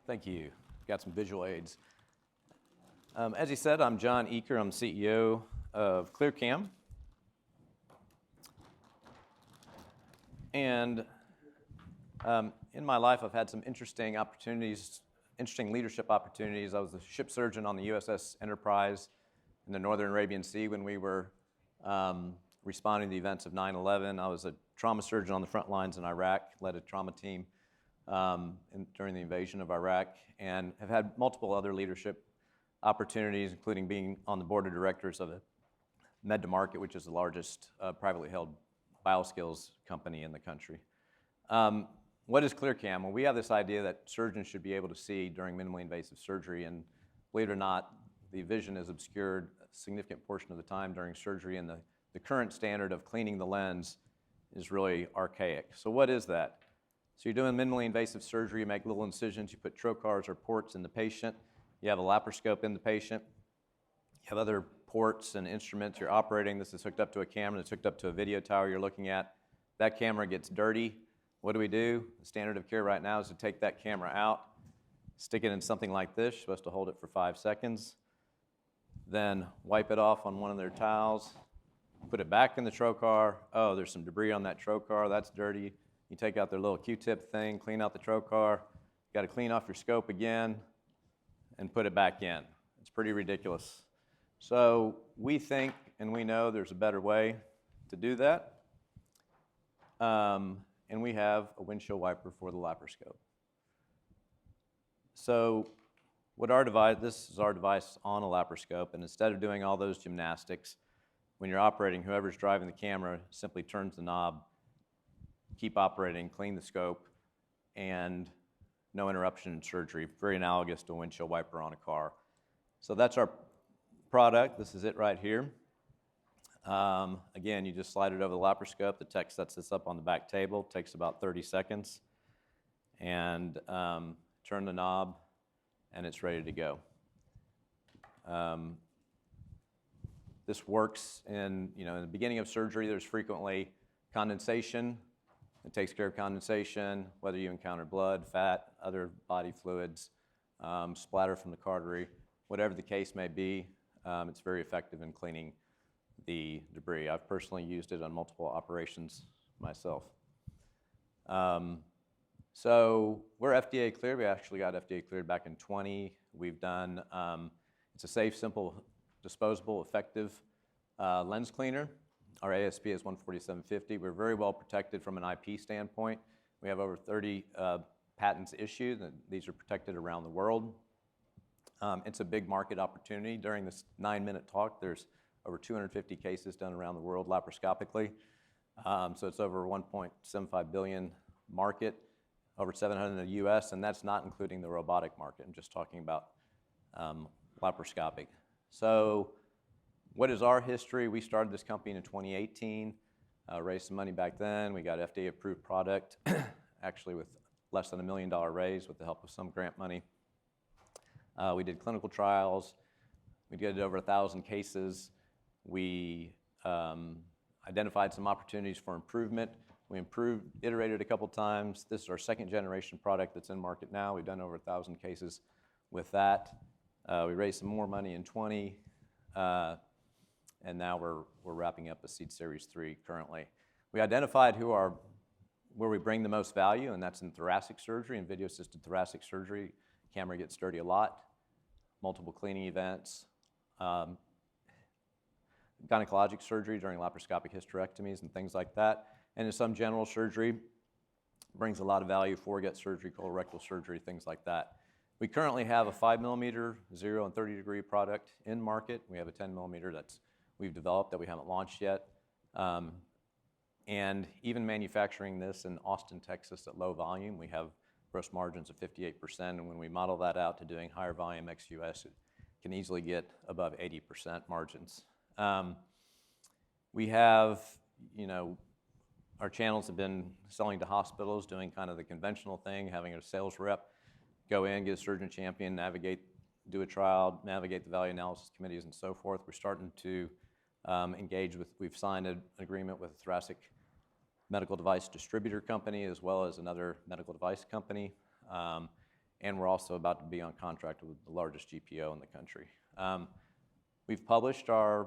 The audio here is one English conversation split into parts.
Thank you. Got some visual aids. As he said, I'm John Uecker. I'm CEO of ClearCam. And in my life, I've had some interesting leadership opportunities. I was the ship surgeon on the USS Enterprise in the Northern Arabian Sea when we were responding to the events of 9/11. I was a trauma surgeon on the front lines in Iraq, led a trauma team during the invasion of Iraq, and have had multiple other leadership opportunities, including being on the board of directors of the Medtech, which is the largest privately held bioskills company in the country. What is ClearCam? Well, we have this idea that surgeons should be able to see during minimally invasive surgery, and believe it or not, the vision is obscured a significant portion of the time during surgery, and the current standard of cleaning the lens is really archaic. So what is that? So you're doing minimally invasive surgery, you make little incisions, you put trocars or ports in the patient, you have a laparoscope in the patient, you have other ports and instruments you're operating. This is hooked up to a camera that's hooked up to a video tower you're looking at. That camera gets dirty. What do we do? The standard of care right now is to take that camera out, stick it in something like this. You're supposed to hold it for 5 seconds, then wipe it off on one of their towels, put it back in the trocar. Oh, there's some debris on that trocar. That's dirty. You take out their little Q-tip thing, clean out the trocar. You got to clean off your scope again and put it back in. It's pretty ridiculous. So we think and we know there's a better way to do that. And we have a windshield wiper for the laparoscope. So this is our device on a laparoscope, and instead of doing all those gymnastics, when you're operating, whoever's driving the camera simply turns the knob, keep operating, clean the scope, and no interruption in surgery. Very analogous to a windshield wiper on a car. So that's our product. This is it right here. Again, you just slide it over the laparoscope. The tech sets this up on the back table. It takes about 30 seconds. And turn the knob, and it's ready to go. This works in the beginning of surgery. There's frequently condensation. It takes care of condensation, whether you encounter blood, fat, other body fluids, splatter from the cautery, whatever the case may be. It's very effective in cleaning the debris. I've personally used it on multiple operations myself. So we're FDA cleared. We actually got FDA cleared back in 2020. We've done, it's a safe, simple, disposable, effective lens cleaner. Our ASP is 14750. We're very well protected from an IP standpoint. We have over 30 patents issued, and these are protected around the world. It's a big market opportunity. During this 9-minute talk, there's over 250 cases done around the world laparoscopically. So it's over 1.75 billion market, over 700 in the US, and that's not including the robotic market. I'm just talking about laparoscopic. So what is our history? We started this company in 2018, raised some money back then. We got FDA-approved product, actually with less than $1 million raise with the help of some grant money. We did clinical trials. We did over 1,000 cases. We identified some opportunities for improvement. We iterated a couple times. This is our second generation product that's in market now. We've done over 1,000 cases with that. We raised some more money in 20, and now we're wrapping up a seed series 3 currently. We identified where we bring the most value, and that's in thoracic surgery and video-assisted thoracic surgery. Camera gets dirty a lot, multiple cleaning events, gynecologic surgery during laparoscopic hysterectomies and things like that. And in some general surgery, brings a lot of value, foregut surgery, colorectal surgery, things like that. We currently have a 5mm, 0 and 30 degree product in market. We have a 10mm we've developed that we haven't launched yet. And even manufacturing this in Austin, Texas at low volume, we have gross margins of 58%. And when we model that out to doing higher volume ex-US, it can easily get above 80% margins. We have, our channels have been selling to hospitals, doing kind of the conventional thing, having a sales rep go in, get a surgeon champion, do a trial, navigate the value analysis committees and so forth. We're starting to we've signed an agreement with a thoracic medical device distributor company as well as another medical device company. and we're also about to be on contract with the largest GPO in the country. We've published our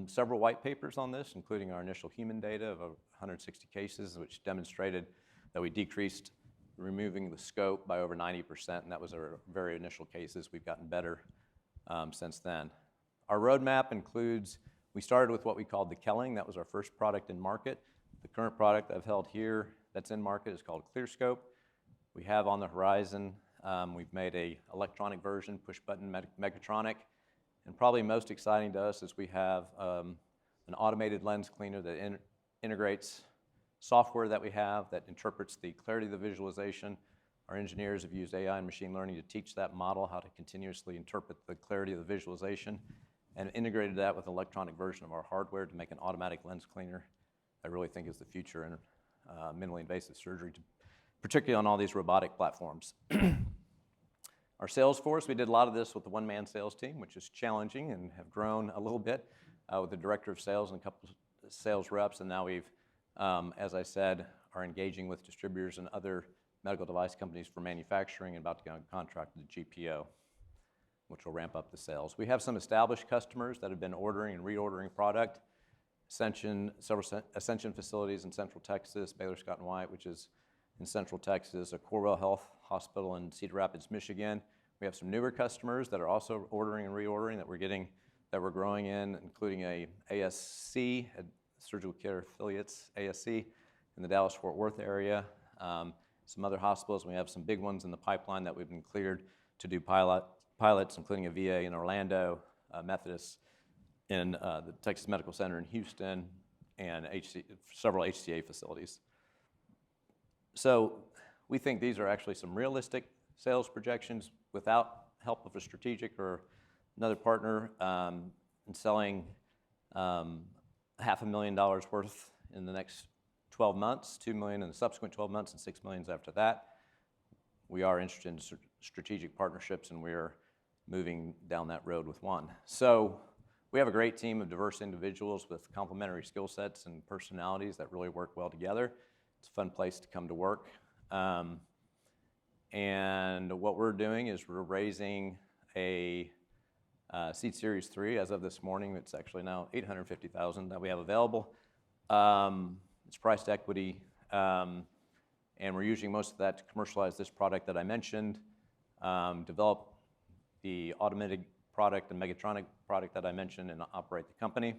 several white papers on this, including our initial human data of 160 cases, which demonstrated that we decreased removing the scope by over 90%, and that was our very initial cases. We've gotten better since then. Our roadmap includes, we started with what we called the Kelling. That was our first product in market. The current product I've held here that's in market is called ClearScope. We have on the horizon, we've made a electronic version, push-button Mechatronic, and probably most exciting to us is we have an automated lens cleaner that integrates software that we have that interprets the clarity of the visualization. Our engineers have used AI and machine learning to teach that model how to continuously interpret the clarity of the visualization, and integrated that with an electronic version of our hardware to make an automatic lens cleaner. I really think is the future in minimally invasive surgery, particularly on all these robotic platforms. Our sales force, we did a lot of this with the one-man sales team, which is challenging, and have grown a little bit with the director of sales and a couple of sales reps, and now we've, as I said, are engaging with distributors and other medical device companies for manufacturing and about to get on contract with the GPO, which will ramp up the sales. We have some established customers that have been ordering and reordering product. Several Ascension facilities in Central Texas, Baylor Scott & White, which is in Central Texas, a Corewell Health Hospital in Cedar Rapids, Michigan. We have some newer customers that are also ordering and reordering that we're growing in, including a ASC, Surgical Care Affiliates, ASC, in the Dallas-Fort Worth area. Some other hospitals, we have some big ones in the pipeline that we've been cleared to do pilots, including a VA in Orlando, Methodist in the Texas Medical Center in Houston, and several HCA facilities. So we think these are actually some realistic sales projections without help of a strategic or another partner, and selling $500,000 worth in the next 12 months, $2 million in the subsequent 12 months, and $6 million after that. We are interested in strategic partnerships, and we are moving down that road with one. So we have a great team of diverse individuals with complementary skill sets and personalities that really work well together. It's a fun place to come to work. And what we're doing is we're raising a seed series 3 as of this morning. It's actually now $850,000 that we have available. It's priced equity, and we're using most of that to commercialize this product that I mentioned, develop the automated product and Mechatronic product that I mentioned, and operate the company.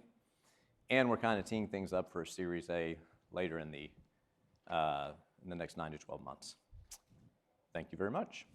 And we're kind of teeing things up for a Series A later in the next 9 to 12 months. Thank you very much.